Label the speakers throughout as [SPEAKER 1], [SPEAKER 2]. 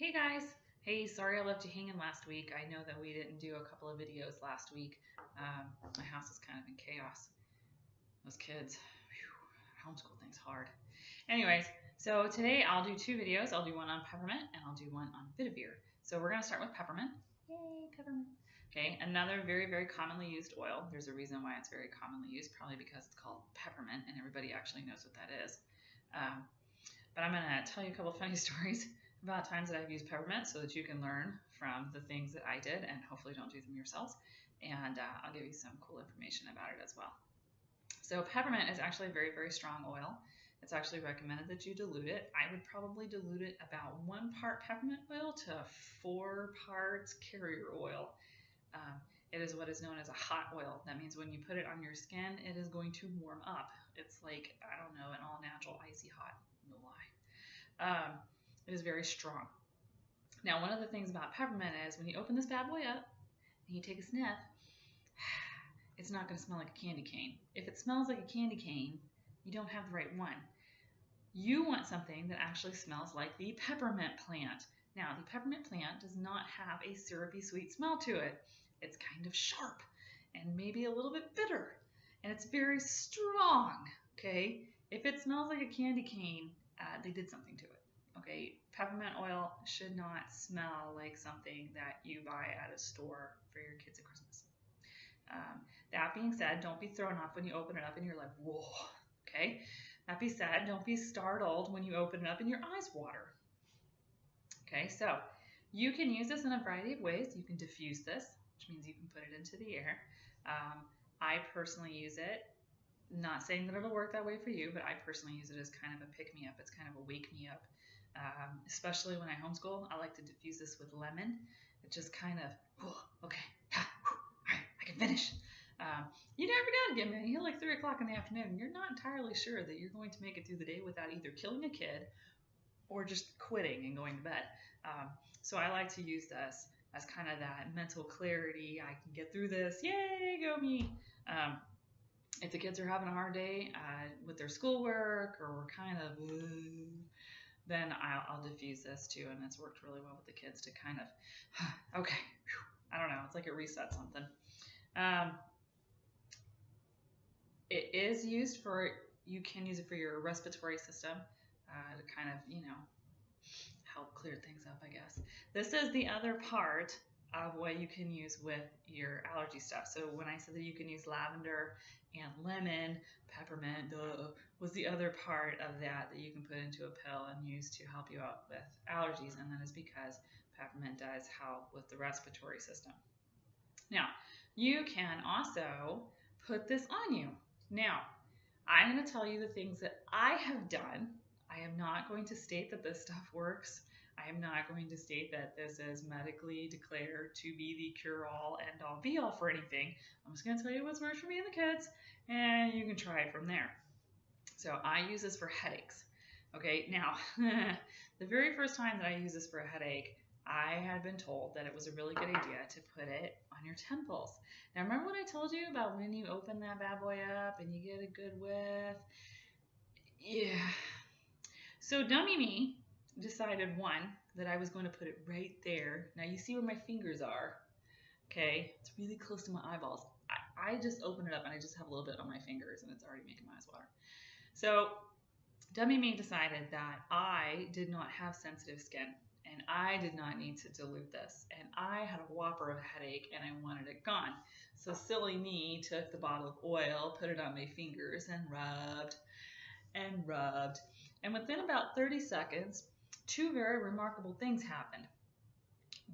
[SPEAKER 1] Hey guys! Hey, sorry I left you hanging last week. I know that we didn't do a couple of videos last week. My house is kind of in chaos. Those kids, whew, homeschool thing's hard. Anyways, so today I'll do two videos. I'll do one on peppermint and I'll do one on Vitivere. So we're going to start with peppermint. Yay, peppermint. Okay, another very commonly used oil. There's a reason why it's very commonly used, probably because it's called peppermint and everybody actually knows what that is. But I'm going to tell you a couple of funny stories about times that I've used peppermint so that you can learn from the things that I did and hopefully don't do them yourselves. And I'll give you some cool information about it as well. So peppermint is actually a very strong oil. It's actually recommended that you dilute it. I would probably dilute it about 1 part peppermint oil to 4 parts carrier oil. It is what is known as a hot oil. That means when you put it on your skin, it is going to warm up. It's like, I don't know, an all natural icy hot, no lie. It is very strong. Now, one of the things about peppermint is when you open this bad boy up and you take a sniff, it's not going to smell like a candy cane. If it smells like a candy cane, you don't have the right one. You want something that actually smells like the peppermint plant. Now, the peppermint plant does not have a syrupy sweet smell to it. It's kind of sharp and maybe a little bit bitter, and it's very strong, okay? If it smells like a candy cane, they did something to it. Okay, peppermint oil should not smell like something that you buy at a store for your kids at Christmas. That being said, don't be thrown off when you open it up and you're like, whoa, okay? That being said, don't be startled when you open it up and your eyes water. Okay, so you can use this in a variety of ways. You can diffuse this, which means you can put it into the air. I personally use it. Not saying that it'll work that way for you, but I personally use it as kind of a pick-me-up. It's kind of a wake-me-up. Especially when I homeschool, I like to diffuse this with lemon. It just kind of, oh, okay, all right, I can finish. You never gotta get me. You're like 3 o'clock in the afternoon, and you're not entirely sure that you're going to make it through the day without either killing a kid or just quitting and going to bed. So I like to use this as kind of that mental clarity. I can get through this. Yay, go me. If the kids are having a hard day with their schoolwork or we're kind of, then I'll diffuse this too, and it's worked really well with the kids to kind of, okay, I don't know, it's like it resets something. It is used for, you can use it for your respiratory system to kind of, help clear things up, I guess. This is the other part of what you can use with your allergy stuff. So when I said that you can use lavender and lemon, peppermint was the other part of that you can put into a pill and use to help you out with allergies, and that is because peppermint does help with the respiratory system. Now, you can also put this on you. Now, I'm going to tell you the things that I have done. I am not going to state that this stuff works. I am not going to state that this is medically declared to be the cure-all, end-all, be-all for anything. I'm just going to tell you what's worked for me and the kids, and you can try it from there. So I use this for headaches. Okay, now, the very first time that I used this for a headache, I had been told that it was a really good idea to put it on your temples. Now, remember what I told you about when you open that bad boy up and you get a good whiff? Yeah. So dummy me decided, one, that I was going to put it right there. Now you see where my fingers are, okay? It's really close to my eyeballs. I just open it up and I just have a little bit on my fingers and it's already making my eyes water. So dummy me decided that I did not have sensitive skin and I did not need to dilute this. And I had a whopper of a headache and I wanted it gone. So silly me took the bottle of oil, put it on my fingers and rubbed and rubbed. And within about 30 seconds, 2 very remarkable things happened.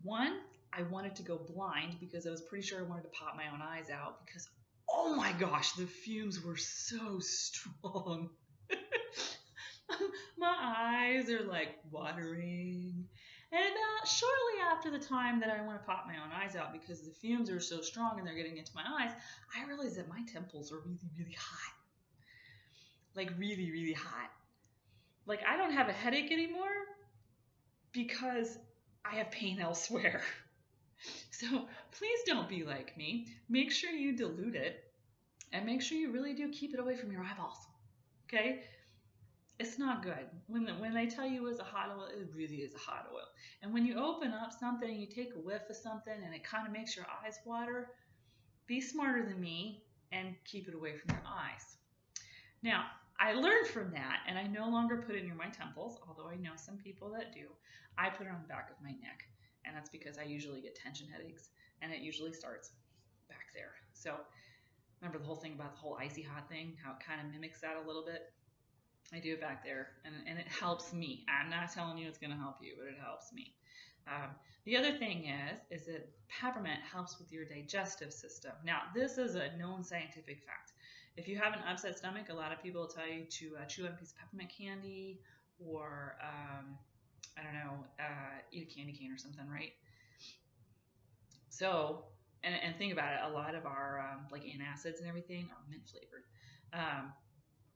[SPEAKER 1] One, I wanted to go blind because I was pretty sure I wanted to pop my own eyes out because, oh my gosh, the fumes were so strong. My eyes are like watering. And about shortly after the time that I want to pop my own eyes out because the fumes are so strong and they're getting into my eyes, I realized that my temples are really hot. Like really hot. Like I don't have a headache anymore because I have pain elsewhere. So please don't be like me. Make sure you dilute it and make sure you really do keep it away from your eyeballs. Okay? It's not good. When they tell you it's a hot oil, it really is a hot oil. And when you open up something and you take a whiff of something and it kind of makes your eyes water, be smarter than me and keep it away from your eyes. Now, I learned from that, and I no longer put it near my temples, although I know some people that do. I put it on the back of my neck, and that's because I usually get tension headaches, and it usually starts back there. So remember the whole thing about the whole icy hot thing, how it kind of mimics that a little bit? I do it back there, and it helps me. I'm not telling you it's going to help you, but it helps me. The other thing is that peppermint helps with your digestive system. Now, this is a known scientific fact. If you have an upset stomach, a lot of people will tell you to chew on a piece of peppermint candy or, I don't know, eat a candy cane or something, right? So, and think about it, a lot of our like antacids and everything are mint flavored.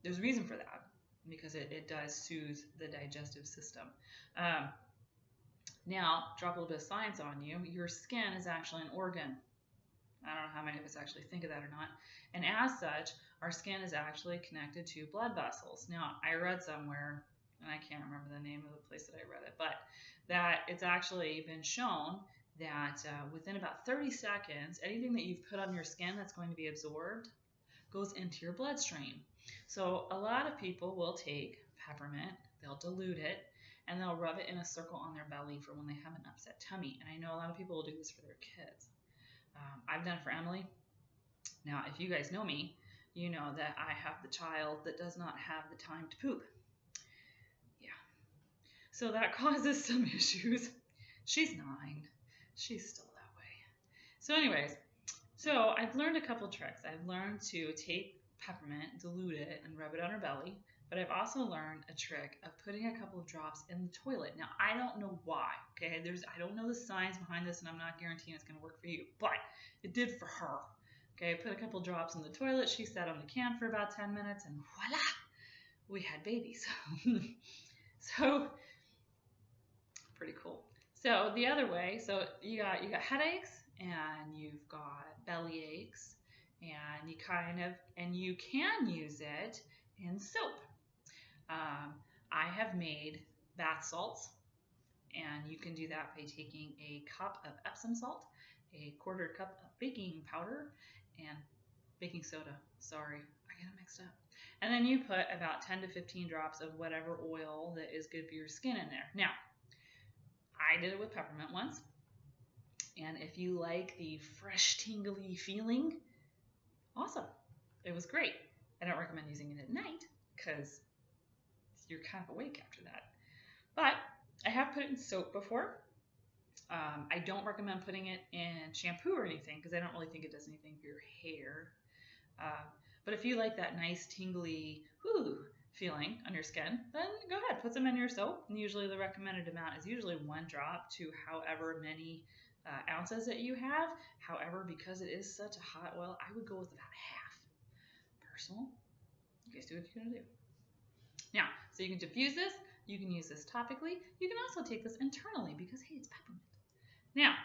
[SPEAKER 1] There's a reason for that because it does soothe the digestive system. Now, drop a little bit of science on you. Your skin is actually an organ. I don't know how many of us actually think of that or not. And as such, our skin is actually connected to blood vessels. Now, I read somewhere, and I can't remember the name of the place that I read it, but that it's actually been shown that within about 30 seconds, anything that you've put on your skin that's going to be absorbed goes into your bloodstream. So a lot of people will take peppermint, they'll dilute it, and they'll rub it in a circle on their belly for when they have an upset tummy. And I know a lot of people will do this for their kids. I've done it for Emily. Now, if you guys know me, you know that I have the child that does not have the time to poop. Yeah. So that causes some issues. She's 9. She's still that way. So anyways, so I've learned a couple tricks. I've learned to take peppermint, dilute it, and rub it on her belly. But I've also learned a trick of putting a couple of drops in the toilet. Now, I don't know why, okay? I don't know the science behind this, and I'm not guaranteeing it's going to work for you, but it did for her. Okay, I put a couple drops in the toilet. She sat on the can for about 10 minutes, and voila, we had babies. So, pretty cool. So, the other way, so you got headaches, and you've got belly aches, and you can use it in soap. I have made bath salts, and you can do that by taking a cup of Epsom salt, a quarter cup of baking powder, and baking soda. Sorry, I get it mixed up. And then you put about 10 to 15 drops of whatever oil that is good for your skin in there. Now, I did it with peppermint once, and if you like the fresh, tingly feeling, awesome. It was great. I don't recommend using it at night because you're kind of awake after that. But I have put it in soap before. I don't recommend putting it in shampoo or anything because I don't really think it does anything for your hair. But if you like that nice tingly feeling on your skin, then go ahead, put some in your soap. And usually the recommended amount is usually 1 drop to however many ounces that you have. However, because it is such a hot oil, I would go with about half. Personal, you guys do what you're gonna do. Now, so you can diffuse this, you can use this topically, you can also take this internally because, hey, it's peppermint. Now,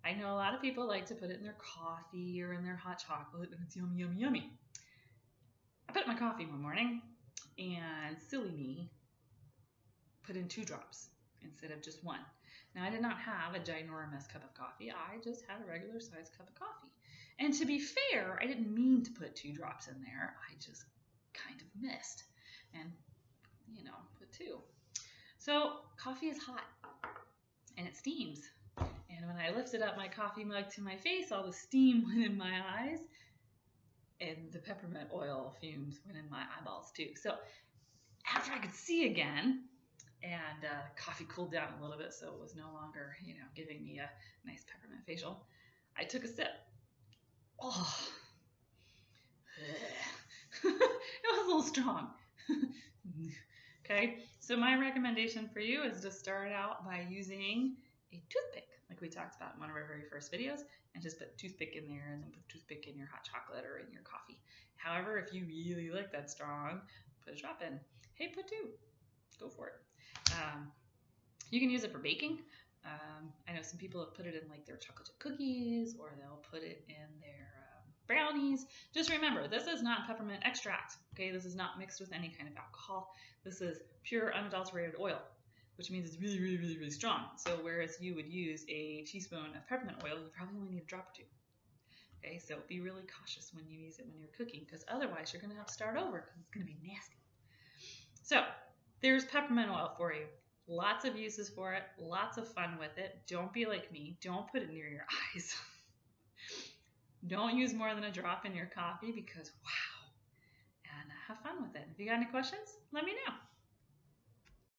[SPEAKER 1] I know a lot of people like to put it in their coffee or in their hot chocolate, and it's yummy, yummy, yummy. I put it in my coffee one morning, and silly me, put in 2 drops instead of just 1. Now, I did not have a ginormous cup of coffee, I just had a regular sized cup of coffee. And to be fair, I didn't mean to put 2 drops in there, I just kind of missed. And, put 2. So coffee is hot and it steams. And when I lifted up my coffee mug to my face, all the steam went in my eyes and the peppermint oil fumes went in my eyeballs too. So after I could see again and coffee cooled down a little bit so it was no longer, giving me a nice peppermint facial, I took a sip. Oh, it was a little strong. Okay, so my recommendation for you is to start out by using a toothpick, like we talked about in one of our very first videos, and just put toothpick in there and then put toothpick in your hot chocolate or in your coffee. However, if you really like that strong, put a drop in. Hey, put 2. Go for it. You can use it for baking. I know some people have put it in like their chocolate chip cookies, or they'll put it in their brownies. Just remember, this is not peppermint extract, okay? This is not mixed with any kind of alcohol. This is pure unadulterated oil, which means it's really, really, really, really strong. So whereas you would use a teaspoon of peppermint oil, you probably only need a drop or two. Okay, so be really cautious when you use it when you're cooking, because otherwise you're gonna have to start over because it's gonna be nasty. So there's peppermint oil for you. Lots of uses for it, lots of fun with it. Don't be like me, don't put it near your eyes. Don't use more than a drop in your coffee because wow. And have fun with it. If you got any questions, let me know.